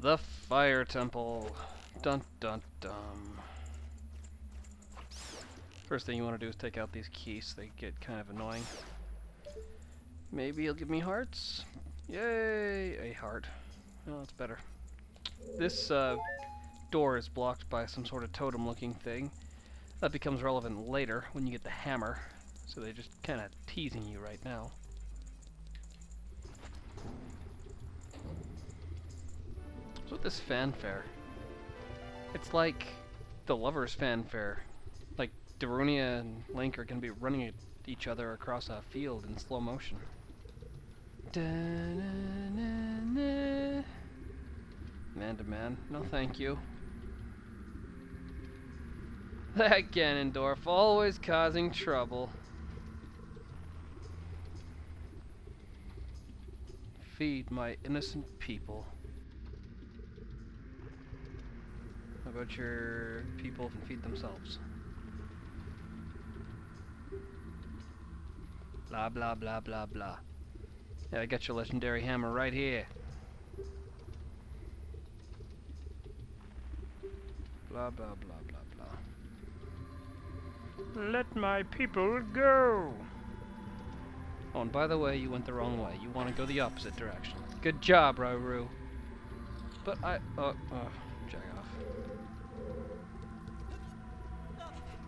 The Fire Temple. Dun dun dun. First thing you want to do is take out these keys. They get kind of annoying. Maybe he'll give me hearts. Yay! A heart. Oh, that's better. This door is blocked by some sort of totem-looking thing. That becomes relevant later when you get the hammer. So they're just kind of teasing you right now. What's with this fanfare? It's like the lovers' fanfare. Like Darunia and Link are going to be running at each other across a field in slow motion. Da-na-na-na. Man to man. No thank you. That Ganondorf, always causing trouble. Feed my innocent people. How about your people can feed themselves? Blah blah blah blah blah. Yeah, I got your legendary hammer right here. Blah blah blah blah blah. Let my people go! Oh, and by the way, you went the wrong way. You want to go the opposite direction. Good job, Rairu. But jag off.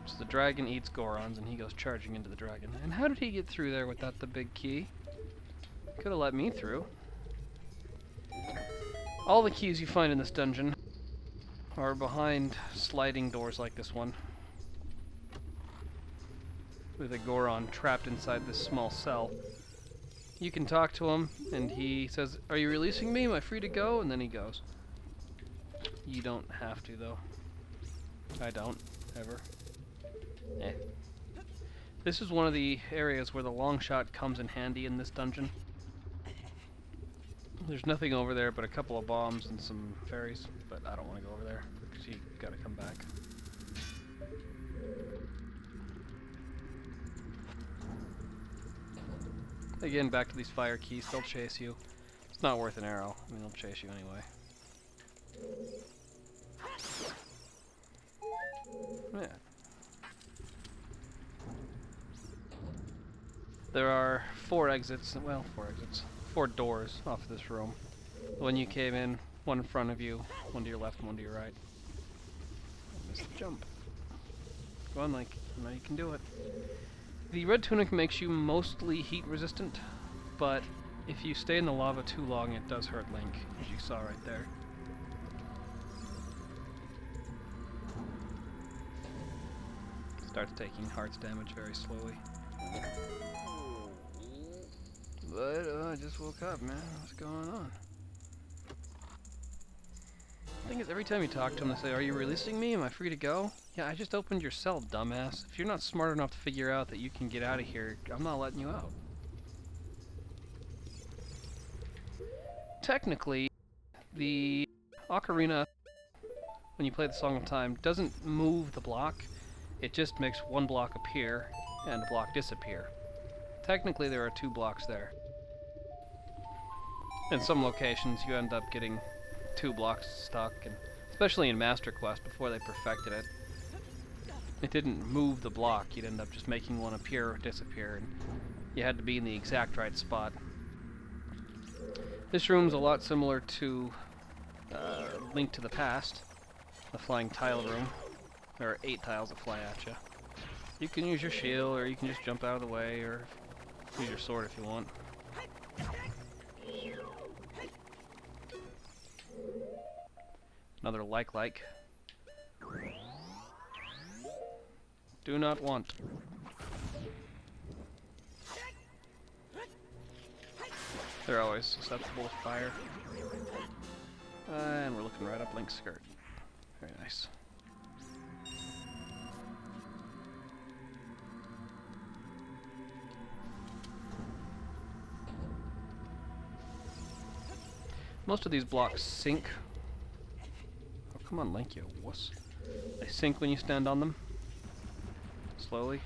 So the dragon eats Gorons, and he goes charging into the dragon. And how did he get through there without the big key? Could have let me through. All the keys you find in this dungeon are behind sliding doors like this one, with a Goron trapped inside this small cell. You can talk to him, and he says, "Are you releasing me? Am I free to go?" And then he goes. You don't have to, though. I don't, ever. Eh. This is one of the areas where the long shot comes in handy in this dungeon. There's nothing over there but a couple of bombs and some fairies, but I don't want to go over there, because you gotta come back. Again, back to these fire keys, they'll chase you. It's not worth an arrow, I mean, they'll chase you anyway. Yeah. There are four doors off this room. When you came in, one in front of you, one to your left, and one to your right. I missed the jump. Go on, Link. Now you can do it. The red tunic makes you mostly heat resistant, but if you stay in the lava too long, it does hurt Link, as you saw right there. Starts taking hearts damage very slowly. But I just woke up, man. What's going on? The thing is, every time you talk to them, they say, "Are you releasing me? Am I free to go?" Yeah, I just opened your cell, dumbass. If you're not smart enough to figure out that you can get out of here, I'm not letting you out. Technically, the Ocarina, when you play the Song of Time, doesn't move the block. It just makes one block appear and a block disappear. Technically, there are two blocks there. In some locations, you end up getting two blocks stuck, and especially in Master Quest, before they perfected it. It didn't move the block, you'd end up just making one appear or disappear, and you had to be in the exact right spot. This room's a lot similar to Link to the Past, the flying tile room. There are 8 tiles that fly at you. You can use your shield, or you can just jump out of the way, or use your sword if you want. Another like. Do not want. They're always susceptible to fire. And we're looking right up Link's skirt. Very nice. Most of these blocks sink. Oh, come on, Link, you wuss. They sink when you stand on them. Slowly.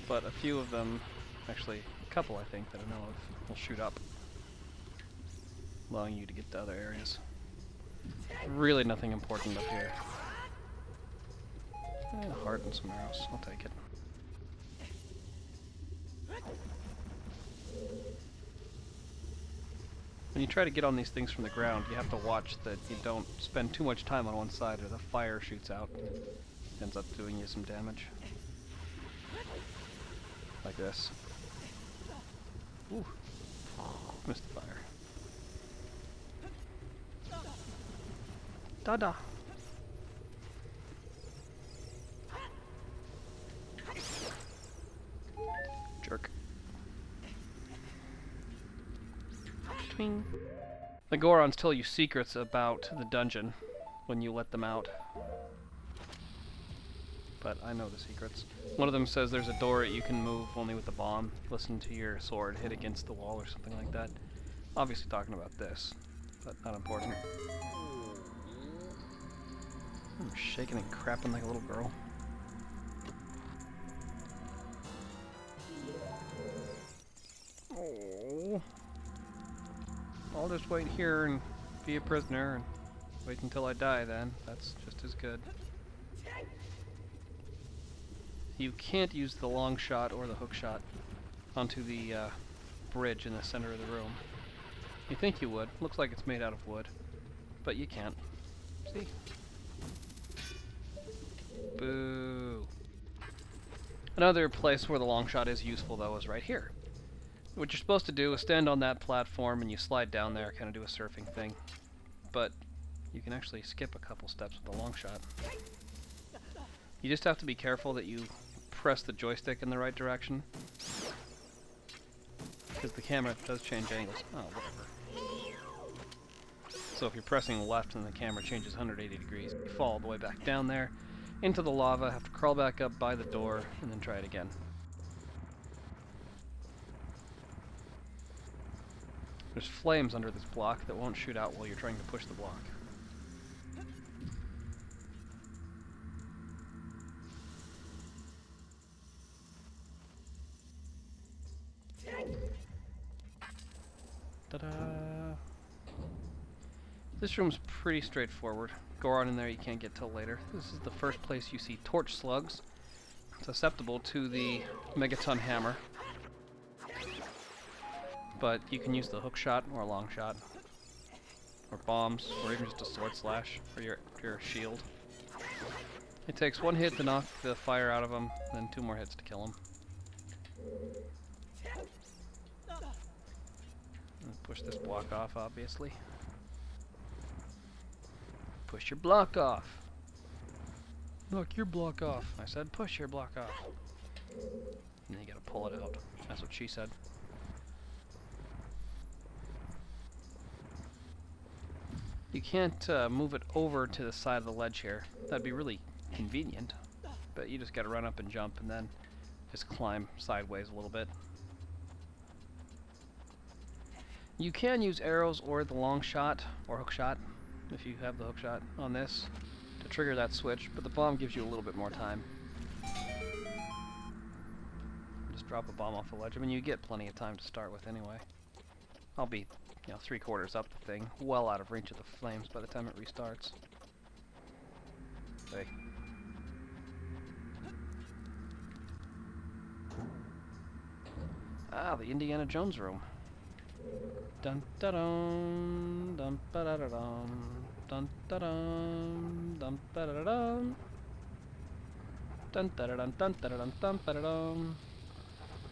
But a few of them, actually a couple I think that I know of, will shoot up. allowing you to get to other areas. Really nothing important up here. A heart and some arrows. I'll take it. When you try to get on these things from the ground, you have to watch that you don't spend too much time on one side or the fire shoots out. Ends up doing you some damage. Like this. Ooh. Missed the fire. Da-da. Jerk. Twing. The Gorons tell you secrets about the dungeon when you let them out. But I know the secrets. One of them says there's a door that you can move only with the bomb. Listen to your sword hit against the wall or something like that. Obviously talking about this, but not important. I'm shaking and crapping like a little girl. Oh. I'll just wait here and be a prisoner and wait until I die then. That's just as good. You can't use the long shot or the hook shot onto the bridge in the center of the room. You think you would. Looks like it's made out of wood. But you can't. See? Boo. Another place where the long shot is useful though is right here. What you're supposed to do is stand on that platform and you slide down there, kind of do a surfing thing. But you can actually skip a couple steps with the long shot. You just have to be careful that you press the joystick in the right direction. Because the camera does change angles. Oh, whatever. So if you're pressing left and the camera changes 180 degrees, you fall all the way back down there, into the lava, have to crawl back up by the door, and then try it again. There's flames under this block that won't shoot out while you're trying to push the block. Ta-da! This room's pretty straightforward. Goron in there you can't get till later. This is the first place you see torch slugs, susceptible to the megaton hammer. But you can use the hook shot or a long shot, or bombs, or even just a sword slash for your shield. It takes one hit to knock the fire out of them, then 2 more hits to kill them. Push this block off, obviously. Push your block off. Knock your block off. I said push your block off. And then you gotta pull it out. That's what she said. You can't move it over to the side of the ledge here. That'd be really convenient. But you just gotta run up and jump and then just climb sideways a little bit. You can use arrows or the long shot or hook shot, if you have the hook shot on this, to trigger that switch, but the bomb gives you a little bit more time. Just drop a bomb off the ledge. I mean, you get plenty of time to start with anyway. I'll be, 3/4 up the thing, well out of reach of the flames by the time it restarts. Hey. Ah, the Indiana Jones room. Dun da dum, dum ba da da dum, dun da dum, dum ba da da dum, dun da da dum, dun da da dum, dum ba da dum.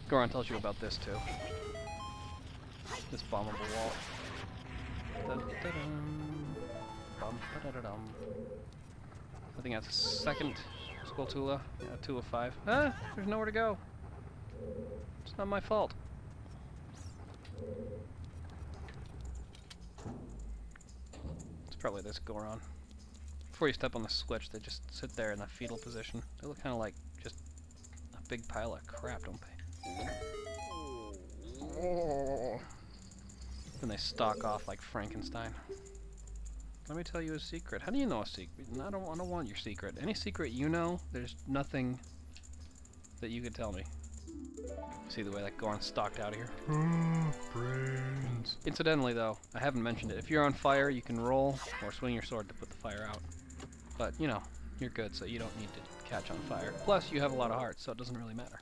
Goron tells you about this too. This bombable wall. Dun da dum, bum ba da da dum. I think that's a second Skulltula. Yeah, 2 of 5. Ah, there's nowhere to go. It's not my fault. Probably this Goron. Before you step on the switch, they just sit there in the fetal position. They look kind of like just a big pile of crap, don't they? Then they stalk off like Frankenstein. Let me tell you a secret. How do you know a secret? I don't want your secret. Any secret you know, there's nothing that you could tell me. See the way that Goron stalked out of here? Brains. Incidentally, though, I haven't mentioned it. If you're on fire, you can roll or swing your sword to put the fire out. But, you know, you're good, so you don't need to catch on fire. Plus, you have a lot of hearts, so it doesn't really matter.